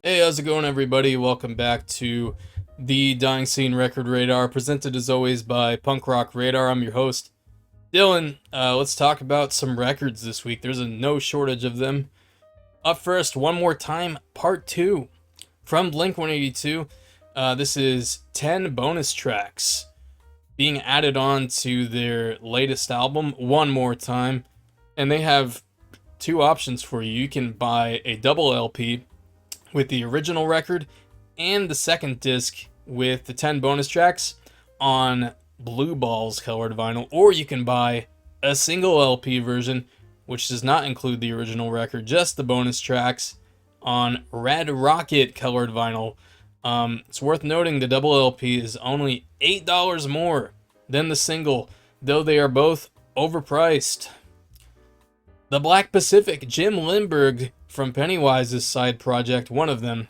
Hey, how's it going, everybody? Welcome back to the Dying Scene Record Radar, presented as always by Punk Rock Radar. I'm your host, Dylan. Let's talk about some records this week. There's no shortage of them. Up first, One More Time, Part 2 from Blink-182. This is 10 bonus tracks being added on to their latest album, One More Time. And they have two options for you. You can buy a double LP with the original record and the second disc with the 10 bonus tracks on Blue Balls colored vinyl, or you can buy a single LP version which does not include the original record, just the bonus tracks on Red Rocket colored vinyl. It's worth noting the double LP is only $8 more than the single, though they are both overpriced. The Black Pacific, Jim Lindberg from Pennywise's side project, one of them.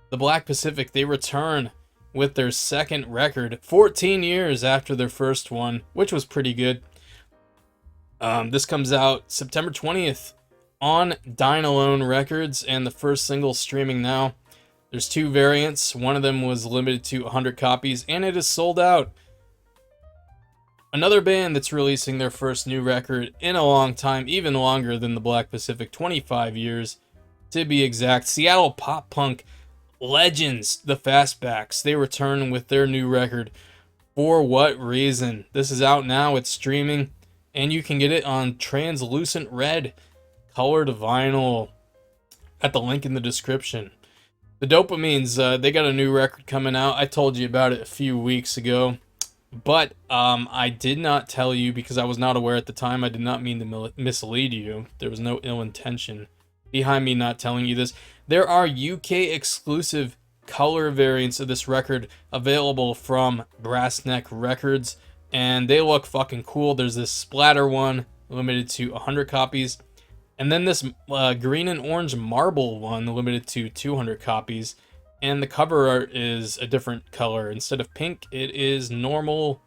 The Black Pacific, they return with their second record 14 years after their first one, which was pretty good. This comes out September 20th on Dynalone Records, and the first single streaming now. There's two variants. One of them was limited to 100 copies, and it is sold out. Another band that's releasing their first new record in a long time, even longer than the Black Pacific, 25 years to be exact. Seattle pop punk legends, the Fastbacks. They return with their new record, For What Reason. This is out now, it's streaming, and you can get it on translucent red colored vinyl at the link in the description. The Dopamines, they got a new record coming out. I told you about it a few weeks ago. But I did not tell you because I was not aware at the time. I did not mean to mislead you. There was no ill intention behind me not telling you this. There are UK exclusive color variants of this record available from Brassneck Records, and they look fucking cool. There's this splatter one limited to 100 copies, and then this green and orange marble one limited to 200 copies. And the cover art is a different color. Instead of pink, it is normal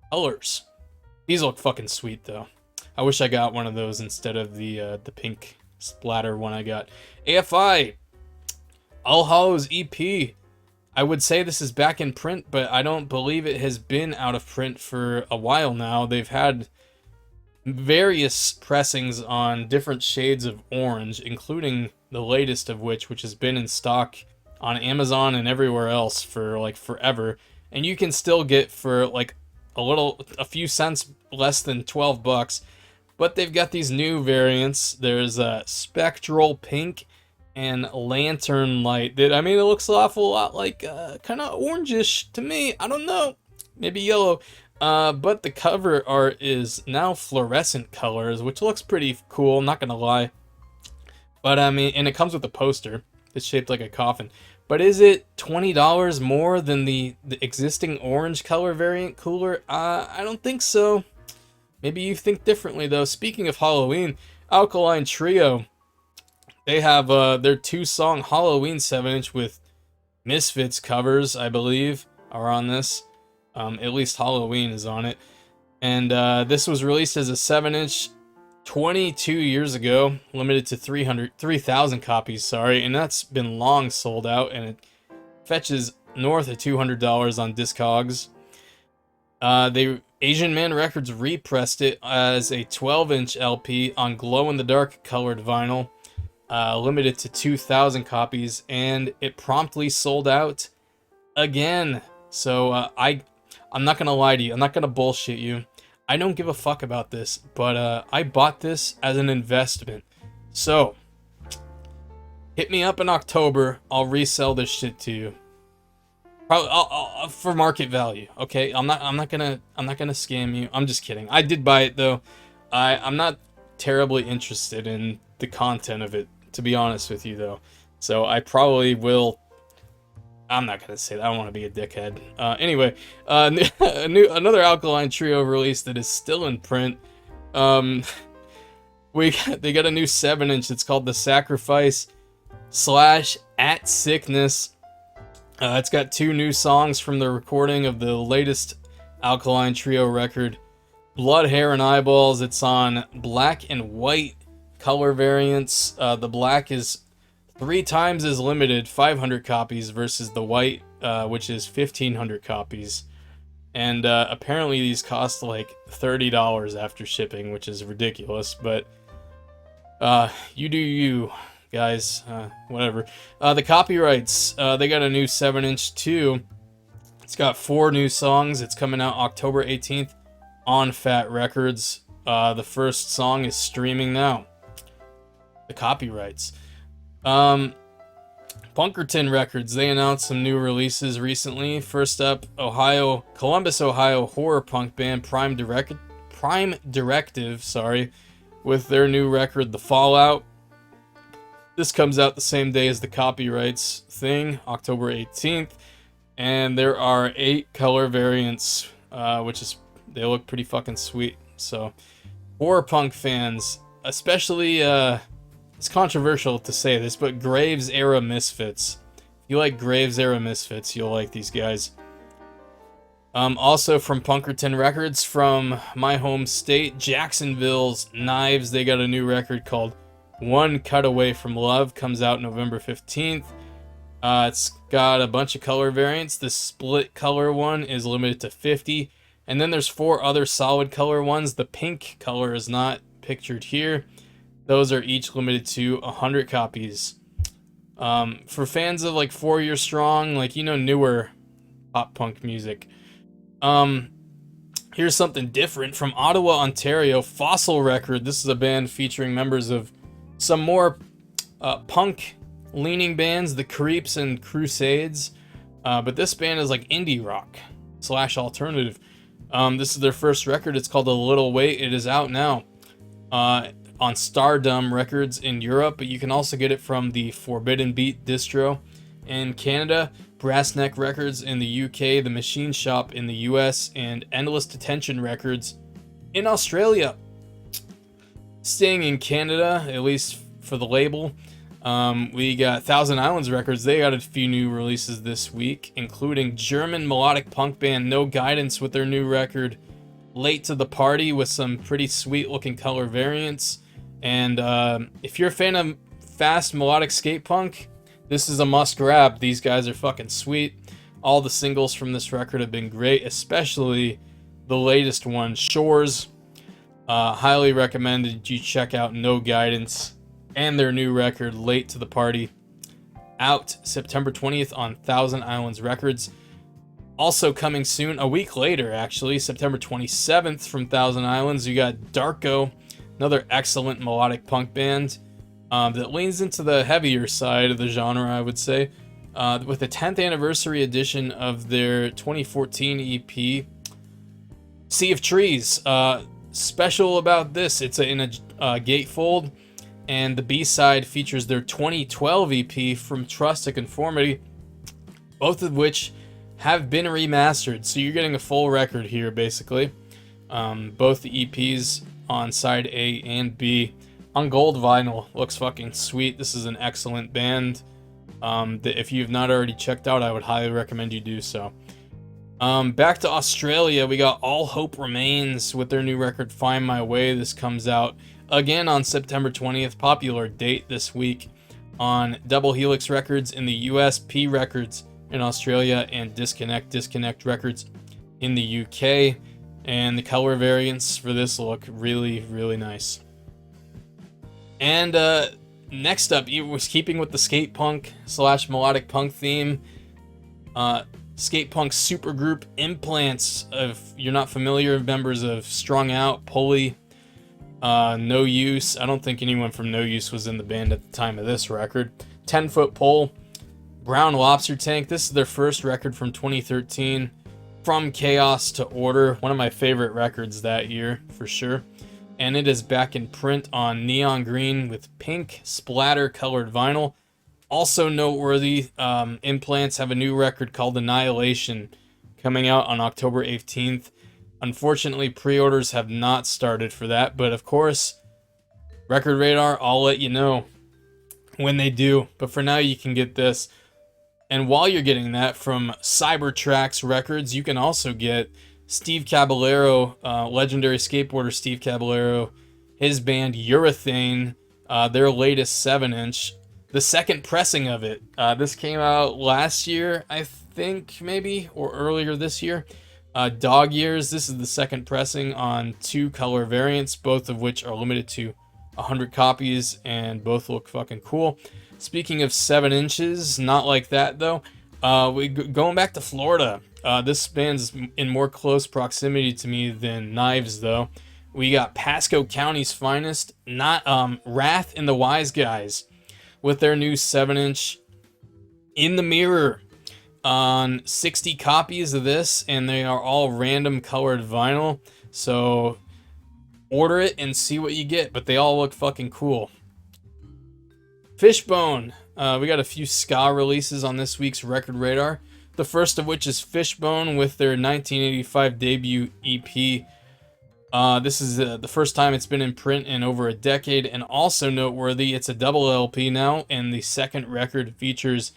colors. These look fucking sweet, though. I wish I got one of those instead of the pink splatter one I got. AFI, All Hallows EP. I would say this is back in print, but I don't believe it has been out of print for a while now. They've had various pressings on different shades of orange, including the latest of which has been in stock on Amazon and everywhere else for like forever, and you can still get for like a few cents less than $12. But they've got these new variants. There's a spectral pink and lantern light that, I mean, it looks an awful lot like kind of orangish to me. I don't know, maybe yellow. But the cover art is now fluorescent colors, which looks pretty cool, not gonna lie. But I mean, and it comes with a poster. It's shaped like a coffin. But is it $20 more than the existing orange color variant cooler? I don't think so. Maybe you think differently, though. Speaking of Halloween, Alkaline Trio, they have their 2-song Halloween 7-inch with Misfits covers, I believe, are on this. At least Halloween is on it. And this was released as a 7-inch 22 years ago, limited to 3,000 copies, and that's been long sold out, and it fetches north of $200 on Discogs. Asian Man Records repressed it as a 12-inch LP on glow-in-the-dark colored vinyl, limited to 2,000 copies, and it promptly sold out again. So I'm not gonna lie to you, I'm not gonna bullshit you. I don't give a fuck about this, but I bought this as an investment. So, hit me up in October. I'll resell this shit to you. Probably I'll for market value. Okay, I'm not gonna scam you. I'm just kidding. I did buy it though. I'm not terribly interested in the content of it, to be honest with you though. So I probably will. I'm not gonna say that. I don't want to be a dickhead. Anyway, another Alkaline Trio release that is still in print. They got a new 7-inch. It's called The Sacrifice / At Sickness. It's got 2 new songs from the recording of the latest Alkaline Trio record, Blood, Hair, and Eyeballs. It's on black and white color variants. The black is 3 times as limited, 500 copies, versus the white, which is 1,500 copies. And apparently these cost like $30 after shipping, which is ridiculous, but you do you, guys. Whatever. The copyrights, they got a new 7-inch too. It's got 4 new songs. It's coming out October 18th on Fat Records. The first song is streaming now. The copyrights. Punkerton Records, they announced some new releases recently. First up, Columbus, Ohio horror punk band Prime Directive, with their new record, The Fallout. This comes out the same day as the copyrights thing, October 18th, and there are 8 color variants, they look pretty fucking sweet. So, horror punk fans, especially, it's controversial to say this, but Graves era Misfits. If you like Graves era Misfits, you'll like these guys. Also from Punkerton Records, from my home state, Jacksonville's Knives, they got a new record called One Cut Away from Love, comes out November 15th. It's got a bunch of color variants. The split color one is limited to 50, and then there's 4 other solid color ones. The pink color is not pictured here. Those are each limited to 100 copies. For fans of like 4 Year Strong, like, newer pop punk music, here's something different from Ottawa, Ontario. Fossil Record. This is a band featuring members of some more punk leaning bands, the Creeps and Crusades, but this band is like indie rock / alternative. This is their first record. It's called A Little Wait. It is out now on Stardom Records in Europe, but you can also get it from the Forbidden Beat distro in Canada, Brassneck Records in the UK, The Machine Shop in the US, and Endless Detention Records in Australia. Staying in Canada, at least for the label, we got Thousand Islands Records. They got a few new releases this week, including German melodic punk band No Guidance with their new record Late to the Party, with some pretty sweet looking color variants. And if you're a fan of fast melodic skate punk, this is a must grab. These guys are fucking sweet. All the singles from this record have been great, especially the latest one, Shores. Highly recommended you check out No Guidance and their new record, Late to the Party, out September 20th on Thousand Islands Records. Also coming soon, a week later actually, September 27th, from Thousand Islands, you got Darko, another excellent melodic punk band that leans into the heavier side of the genre, I would say, with the 10th anniversary edition of their 2014 EP, Sea of Trees. Special about this, it's in a gatefold, and the B-side features their 2012 EP, From Trust to Conformity, both of which have been remastered, so you're getting a full record here, basically. Both the EPs on side A and B on gold vinyl. Looks fucking sweet. This is an excellent band that if you've not already checked out, I would highly recommend you do so. Back to Australia, we got All Hope Remains with their new record Find My Way. This comes out again on September 20th, popular date this week, on Double Helix Records in the US, P Records in Australia, and Disconnect Records in the UK. And the color variants for this look really, really nice. And next up, it was keeping with the skate punk / melodic punk theme. Skate punk supergroup Implants. If you're not familiar, members of Strung Out, Pulley, No Use. I don't think anyone from No Use was in the band at the time of this record. 10-Foot Pole, Brown Lobster Tank. This is their first record from 2013. From Chaos to Order, one of my favorite records that year, for sure. And it is back in print on neon green with pink splatter colored vinyl. Also noteworthy, Implants have a new record called Annihilation coming out on October 18th. Unfortunately, pre-orders have not started for that, but of course, Record Radar, I'll let you know when they do. But for now, you can get this. And while you're getting that from Cybertrax Records, you can also get Steve Caballero, legendary skateboarder Steve Caballero, his band Urethane, their latest 7-inch, the second pressing of it. This came out last year, I think, maybe, or earlier this year. Dog Years, this is the second pressing on 2 color variants, both of which are limited to 100 copies, and both look fucking cool. Speaking of 7 inches, not like that though. Going back to Florida. This band's in more close proximity to me than Knives though. We got Pasco County's finest, not Wrath and the Wise Guys, with their new 7-inch In the Mirror on 60 copies of this, and they are all random colored vinyl. So order it and see what you get, but they all look fucking cool. Fishbone. We got a few ska releases on this week's Record Radar. The first of which is Fishbone with their 1985 debut EP. This is the first time it's been in print in over a decade, and also noteworthy, it's a double LP now, and the second record features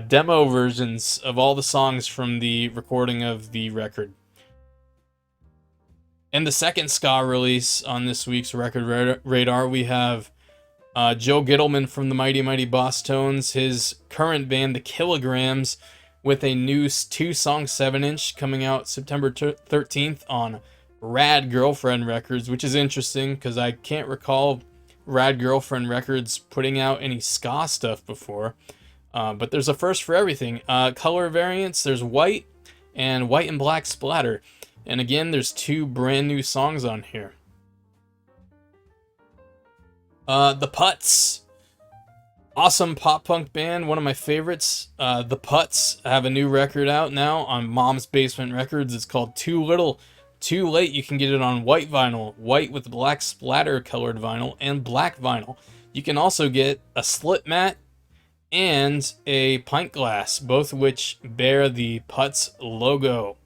demo versions of all the songs from the recording of the record. And the second ska release on this week's Record Radar, we have Joe Gittleman from the Mighty Mighty Boss Tones, his current band, The Kilograms, with a new 2-song 7-inch coming out September 13th on Rad Girlfriend Records, which is interesting because I can't recall Rad Girlfriend Records putting out any ska stuff before. But there's a first for everything. Color variants, there's white and white and black splatter. And again, there's 2 brand new songs on here. The Putts. Awesome pop punk band, one of my favorites. The Putts have a new record out now on Mom's Basement Records. It's called Too Little, Too Late. You can get it on white vinyl, white with black splatter colored vinyl, and black vinyl. You can also get a slip mat and a pint glass, both of which bear the Putts logo.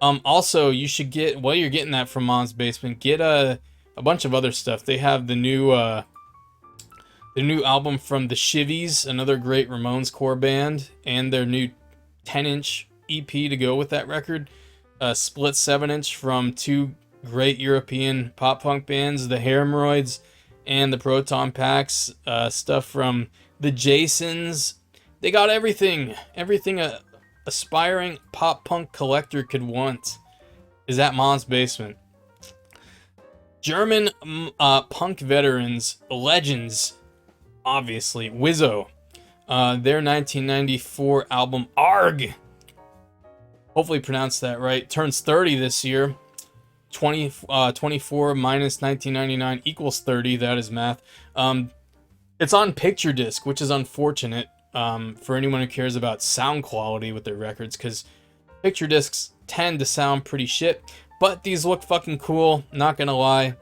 Also, you should get, while you're getting that from Mom's Basement, get a bunch of other stuff. They have the new album from the Shivvies, another great Ramones core band, and their new 10-inch EP to go with that record. A split 7-inch from 2 great European pop punk bands, the Hemorrhoids and the Proton Packs. Stuff from the Jasons. They got everything a aspiring pop punk collector could want is at Mom's Basement. German punk veterans, legends, obviously, Wizzo. Their 1994 album Arg, hopefully pronounced that right, turns 30 this year. 24 minus 1999 equals 30. That is math. It's on picture disc, which is unfortunate for anyone who cares about sound quality with their records, because picture discs tend to sound pretty shit. But these look fucking cool, not gonna lie.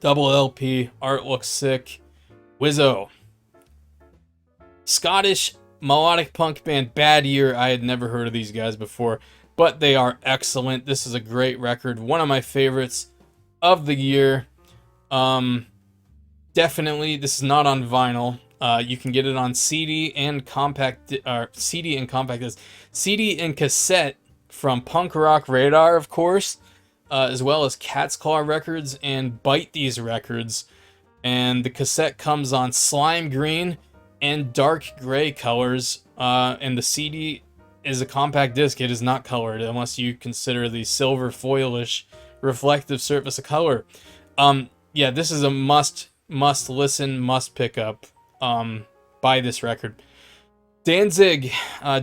Double LP, art looks sick. Wizzo. Scottish melodic punk band Bad Year. I had never heard of these guys before, but they are excellent. This is a great record, one of my favorites of the year. Definitely, this is not on vinyl. You can get it on CD and compact disc, CD and cassette from Punk Rock Radar, of course, as well as Cat's Claw Records and Bite These Records. And the cassette comes on slime green and dark gray colors, and the CD is a compact disc. It is not colored unless you consider the silver foilish reflective surface a color. Yeah, this is a must listen, must pick up. Buy this record. Danzig,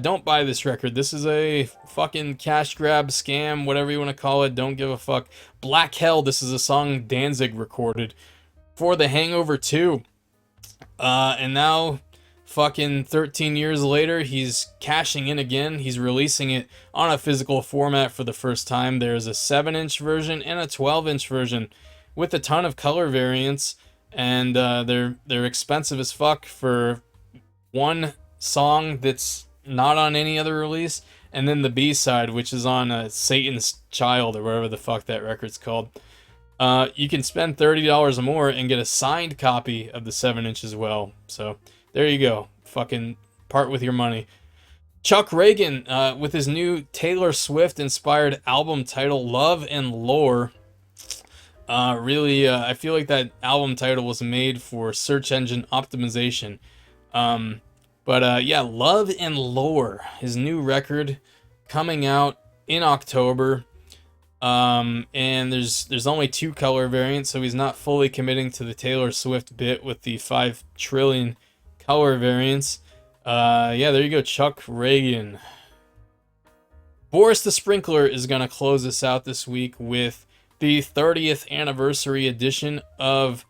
don't buy this record. This is a fucking cash grab, scam, whatever you want to call it. Don't give a fuck. Black Hell, this is a song Danzig recorded for The Hangover 2. And now, fucking 13 years later, he's cashing in again. He's releasing it on a physical format for the first time. There's a 7-inch version and a 12-inch version with a ton of color variants. And they're expensive as fuck for one song that's not on any other release, and then the B-side, which is on Satan's Child, or whatever the fuck that record's called. You can spend $30 or more and get a signed copy of the 7-inch as well. So there you go. Fucking part with your money. Chuck Reagan with his new Taylor Swift-inspired album title, Love and Lore. Really, I feel like that album title was made for search engine optimization. Yeah, Love and Lore, his new record coming out in October. And there's only 2 color variants, so he's not fully committing to the Taylor Swift bit with the 5 trillion color variants. Yeah, there you go, Chuck Reagan. Boris the Sprinkler is going to close us out this week with the 30th anniversary edition of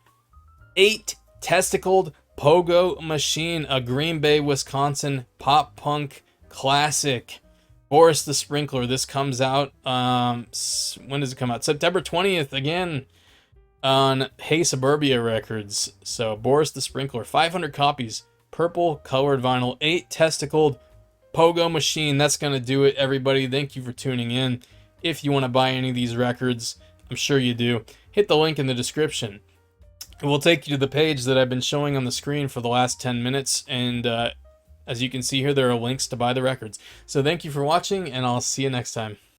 8 Testicled Pogo Machine, a Green Bay, Wisconsin pop punk classic. Boris the Sprinkler. This comes out, when does it come out? September 20th, again, on Hey Suburbia Records. So, Boris the Sprinkler, 500 copies, purple colored vinyl, 8 Testicled Pogo Machine. That's going to do it, everybody. Thank you for tuning in. If you want to buy any of these records, I'm sure you do, hit the link in the description. It will take you to the page that I've been showing on the screen for the last 10 minutes, and as you can see here, there are links to buy the records. So thank you for watching, and I'll see you next time.